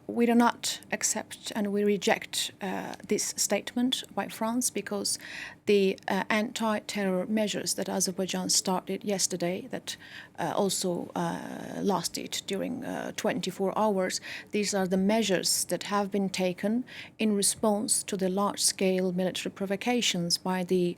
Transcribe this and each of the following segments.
We do not accept and we reject this statement by France because the anti-terror measures that Azerbaijan started yesterday, that also lasted during 24 hours, these are the measures that have been taken in response to the large-scale military provocations by the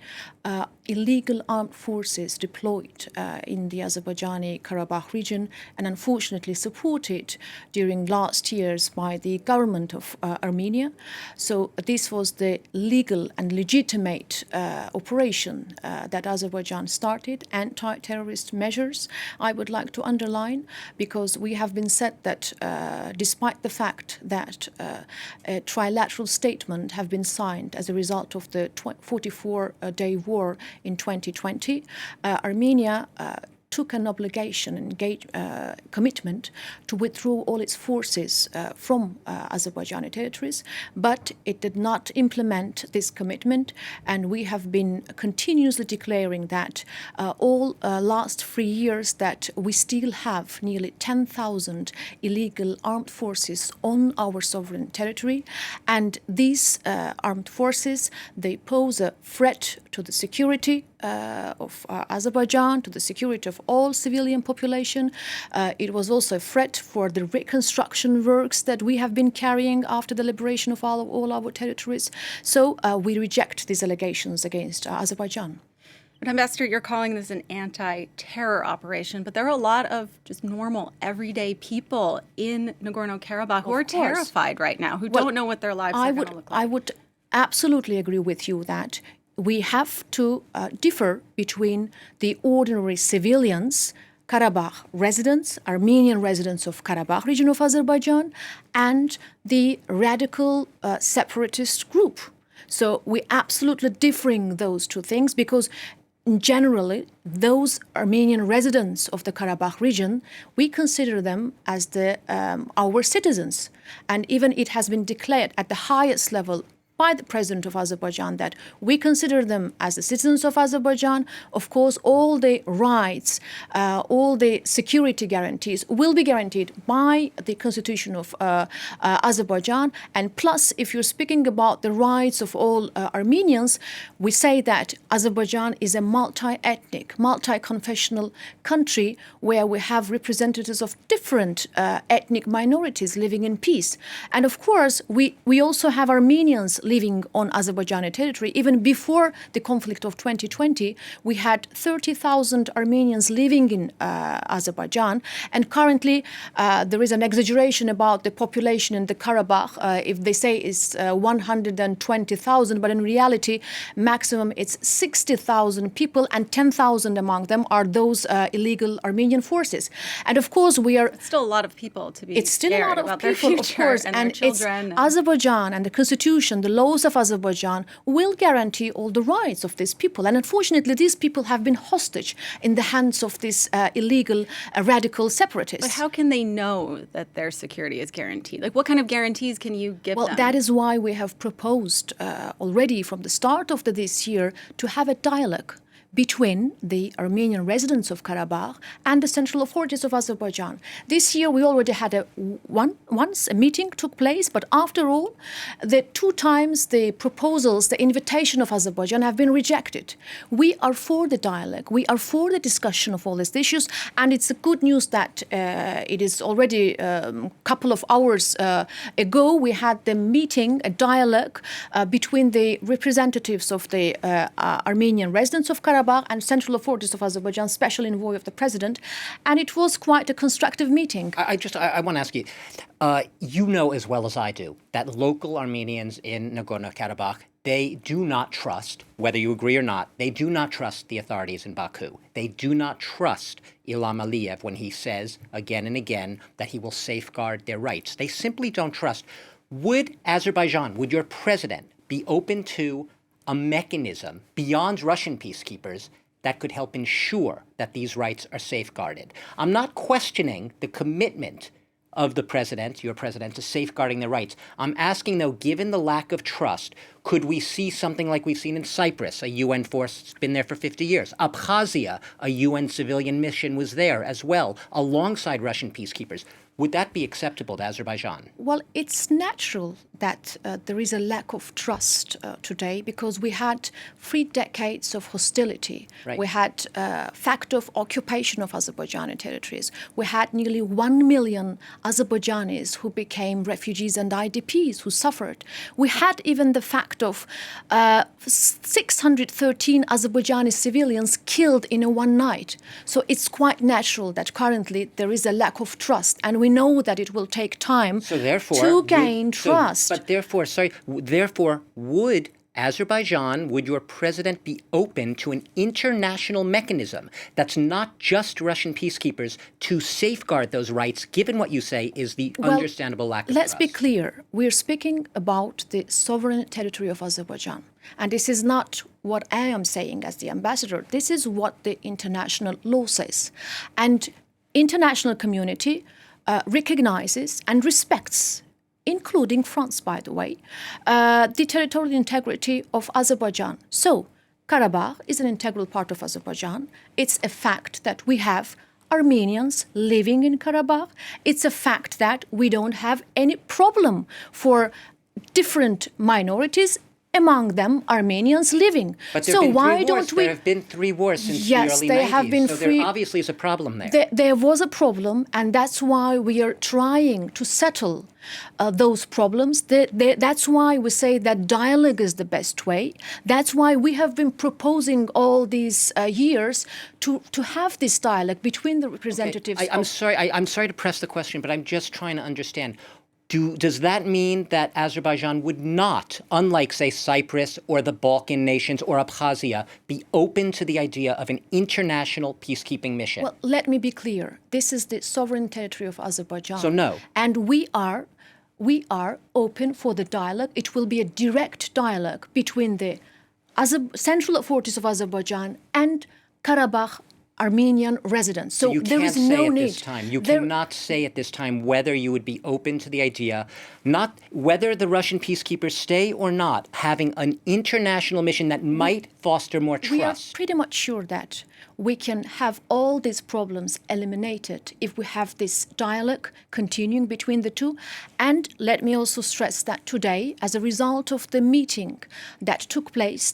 illegal armed forces deployed in the Azerbaijani Karabakh region and unfortunately supported during last years by the government of Armenia. So this was the legal and legitimate operation that Azerbaijan started, anti-terrorist measures, I would like to underline, because we have been said that despite the fact that a trilateral statement have been signed as a result of the 44-day war in 2020, Armenia took an obligation and commitment to withdraw all its forces from Azerbaijani territories, but it did not implement this commitment, and we have been continuously declaring that all last 3 years that we still have nearly 10,000 illegal armed forces on our sovereign territory, and these armed forces, they pose a threat to the security of Azerbaijan, to the security of all civilian population. It was also a threat for the reconstruction works that we have been carrying after the liberation of all our territories. So we reject these allegations against Azerbaijan. But Ambassador, you're calling this an anti-terror operation, but there are a lot of just normal, everyday people in Nagorno-Karabakh who are terrified right now, who don't know what their lives are going to look like. I would absolutely agree with you that we have to differ between the ordinary civilians, Karabakh residents, Armenian residents of Karabakh region of Azerbaijan, and the radical separatist group. So we absolutely differing those two things because generally, those Armenian residents of the Karabakh region, we consider them as our citizens. And even it has been declared at the highest level by the president of Azerbaijan that we consider them as the citizens of Azerbaijan. Of course, all the rights, all the security guarantees will be guaranteed by the constitution of Azerbaijan. And plus, if you're speaking about the rights of all Armenians, we say that Azerbaijan is a multi-ethnic, multi-confessional country where we have representatives of different ethnic minorities living in peace. And of course, we also have Armenians living on Azerbaijani territory. Even before the conflict of 2020, we had 30,000 Armenians living in Azerbaijan. And currently, there is an exaggeration about the population in the Karabakh. If they say it's 120,000, but in reality, maximum it's 60,000 people, and 10,000 among them are those illegal Armenian forces. And of course, we are... It's still a lot of people to be It's still a lot of about people, their future, of course. and their children. It's Azerbaijan and the constitution, the laws of Azerbaijan will guarantee all the rights of these people. And unfortunately, these people have been hostage in the hands of these illegal radical separatists. But how can they know that their security is guaranteed? Like, what kind of guarantees can you give them? Well, that is why we have proposed already from the start of this year to have a dialogue between the Armenian residents of Karabakh and the central authorities of Azerbaijan. This year, we already had once a meeting took place, but after all, the 2 times the proposals, the invitation of Azerbaijan have been rejected. We are for the dialogue. We are for the discussion of all these issues, and it's a good news that it is already a couple of hours ago, we had the meeting, a dialogue between the representatives of the Armenian residents of Karabakh and central authorities of Azerbaijan, special envoy of the president, and it was quite a constructive meeting. I want to ask you, you know as well as I do that local Armenians in Nagorno-Karabakh, they do not trust, whether you agree or not, they do not trust the authorities in Baku. They do not trust Ilham Aliyev when he says again and again that he will safeguard their rights. They simply don't trust. Would Azerbaijan, would your president be open to a mechanism beyond Russian peacekeepers that could help ensure that these rights are safeguarded? I'm not questioning the commitment of the president, your president, to safeguarding the rights. I'm asking, though, given the lack of trust, could we see something like we've seen in Cyprus, a UN force that's been there for 50 years? Abkhazia, a UN civilian mission was there as well, alongside Russian peacekeepers. would that be acceptable to Azerbaijan? Well, it's natural that there is a lack of trust today because we had 3 decades of hostility. Right. We had fact of occupation of Azerbaijani territories. We had nearly 1 million Azerbaijanis who became refugees and IDPs who suffered. We had even the fact of 613 Azerbaijani civilians killed in a one night. So it's quite natural that currently there is a lack of trust, and we know that it will take time to gain trust. But therefore, would Azerbaijan, would your president be open to an international mechanism that's not just Russian peacekeepers to safeguard those rights, given what you say is the understandable lack of let's trust? be clear. We're speaking about the sovereign territory of Azerbaijan. And this is not what I am saying as the ambassador. This is what the international law says. And international community recognizes and respects, including France, by the way, the territorial integrity of Azerbaijan. So, Karabakh is an integral part of Azerbaijan. It's a fact that we have Armenians living in Karabakh. It's a fact that we don't have any problem for different minorities, among them Armenians living. But there have been 3 wars since the early 90s, there have been there obviously is a problem there. There was a problem, and that's why we are trying to settle those problems. That's why we say that dialogue is the best way. That's why we have been proposing all these years to have this dialogue between the representatives. I'm sorry to press the question, but I'm just trying to understand. Does that mean that Azerbaijan would not, unlike, say, Cyprus or the Balkan nations or Abkhazia, be open to the idea of an international peacekeeping mission? Well, let me be clear. This is the sovereign territory of Azerbaijan. So no. And we are open for the dialogue. It will be a direct dialogue between the central authorities of Azerbaijan and Karabakh Armenian residents. So there is no need. You cannot say at this time whether you would be open to the idea, not whether the Russian peacekeepers stay or not, having an international mission that might foster more trust. We are pretty much sure that we can have all these problems eliminated if we have this dialogue continuing between the two. And let me also stress that today, as a result of the meeting that took place,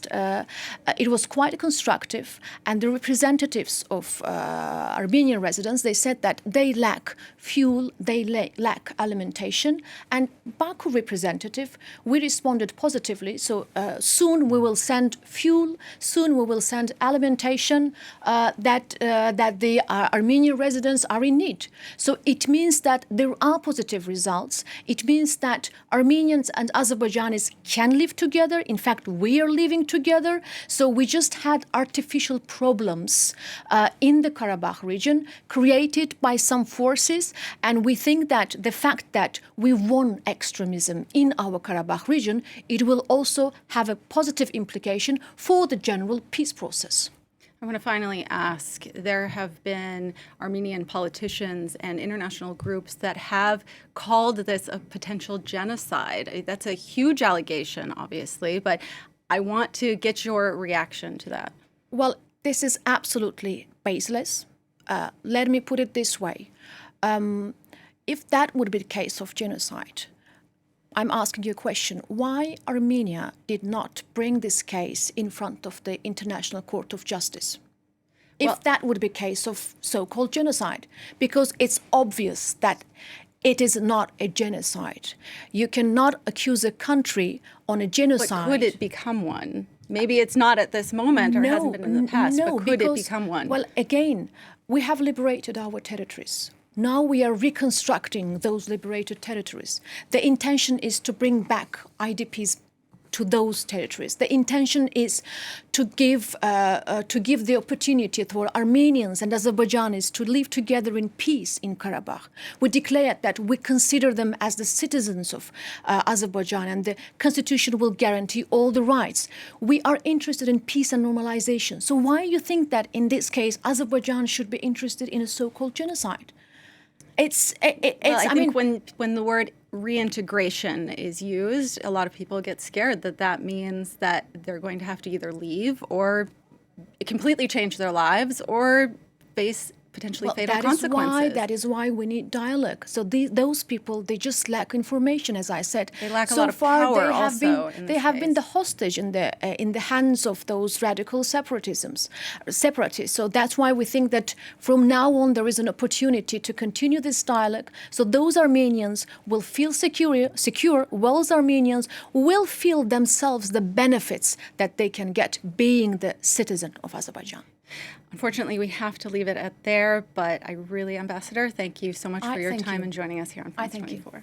it was quite constructive, and the representatives of Armenian residents, they said that they lack fuel, they lack alimentation, and Baku representative, we responded positively. So soon we will send fuel, soon we will send alimentation that the Armenian residents are in need. So it means that there are positive results. It means that Armenians and Azerbaijanis can live together. In fact, we are living together. So we just had artificial problems in the Karabakh region created by some forces. And we think that the fact that we won extremism in our Karabakh region, it will also have a positive implication for the general peace process. I want to finally ask, there have been Armenian politicians and international groups that have called this a potential genocide. That's a huge allegation, obviously, but I want to get your reaction to that. Well, this is absolutely baseless. Let me put it this way. If that would be the case of genocide, I'm asking you a question. Why Armenia did not bring this case in front of the International Court of Justice? If that would be a case of so-called genocide, because it's obvious that it is not a genocide. You cannot accuse a country on a genocide. But could it become one? Maybe it's not at this moment or hasn't been in the past, but could it become one? Well, again, we have liberated our territories. Now we are reconstructing those liberated territories. The intention is to bring back IDPs to those territories. The intention is to give the opportunity for Armenians and Azerbaijanis to live together in peace in Karabakh. We declared that we consider them as the citizens of Azerbaijan, and the constitution will guarantee all the rights. We are interested in peace and normalization. So why do you think that in this case Azerbaijan should be interested in a so-called genocide? I think when the word reintegration is used, a lot of people get scared that means that they're going to have to either leave or completely change their lives or face potentially fatal consequences. That is why we need dialogue. So those people, they just lack information, as I said. They lack a lot of power also. They have been the hostage in the hands of those radical separatists. So that's why we think that from now on there is an opportunity to continue this dialogue. So those Armenians will feel secure, while those Armenians will feel themselves the benefits that they can get being the citizen of Azerbaijan. Unfortunately, we have to leave it at there, but I really, Ambassador, thank you so much for your time and joining us here on France 24.